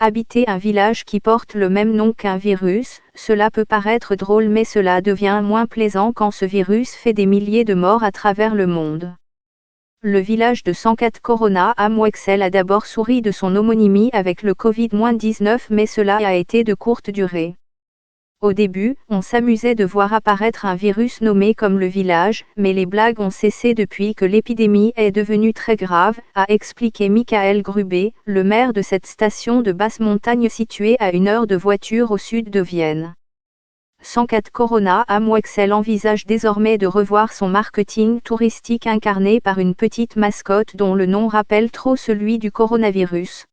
Habiter un village qui porte le même nom qu'un virus, cela peut paraître drôle mais cela devient moins plaisant quand ce virus fait des milliers de morts à travers le monde. Le village de 104 Corona à Moixelles a d'abord souri de son homonymie avec le Covid-19 mais cela a été de courte durée. Au début, on s'amusait de voir apparaître un virus nommé comme le village, mais les blagues ont cessé depuis que l'épidémie est devenue très grave, a expliqué Michael Grubé, le maire de cette station de basse montagne située à 1 heure de voiture au sud de Vienne. 104 Corona à Moixelles envisage désormais de revoir son marketing touristique incarné par une petite mascotte dont le nom rappelle trop celui du coronavirus.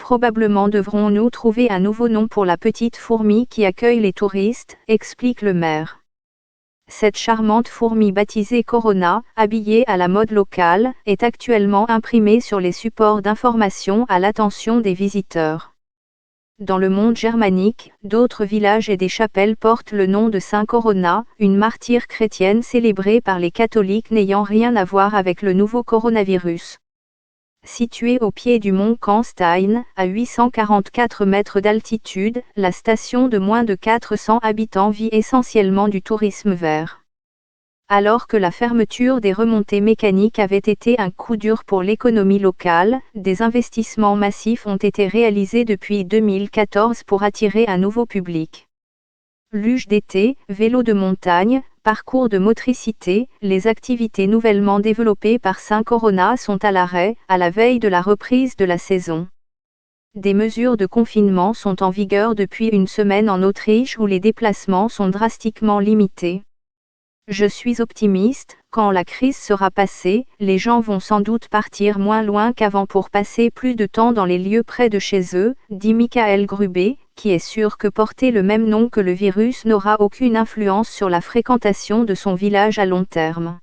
Probablement devrons-nous trouver un nouveau nom pour la petite fourmi qui accueille les touristes, explique le maire. Cette charmante fourmi baptisée Corona, habillée à la mode locale, est actuellement imprimée sur les supports d'information à l'attention des visiteurs. Dans le monde germanique, d'autres villages et des chapelles portent le nom de Saint Corona, une martyre chrétienne célébrée par les catholiques n'ayant rien à voir avec le nouveau coronavirus. Située au pied du mont Canstein, à 844 mètres d'altitude, la station de moins de 400 habitants vit essentiellement du tourisme vert. Alors que la fermeture des remontées mécaniques avait été un coup dur pour l'économie locale, des investissements massifs ont été réalisés depuis 2014 pour attirer un nouveau public. Luge d'été, vélo de montagne, parcours de motricité, les activités nouvellement développées par Saint Corona sont à l'arrêt, à la veille de la reprise de la saison. Des mesures de confinement sont en vigueur depuis une semaine en Autriche où les déplacements sont drastiquement limités. Je suis optimiste, quand la crise sera passée, les gens vont sans doute partir moins loin qu'avant pour passer plus de temps dans les lieux près de chez eux, dit Michael Grubé, qui est sûr que porter le même nom que le virus n'aura aucune influence sur la fréquentation de son village à long terme.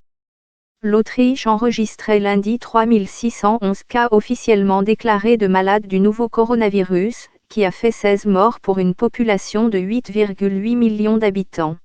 L'Autriche enregistrait lundi 3611 cas officiellement déclarés de malades du nouveau coronavirus, qui a fait 16 morts pour une population de 8,8 millions d'habitants.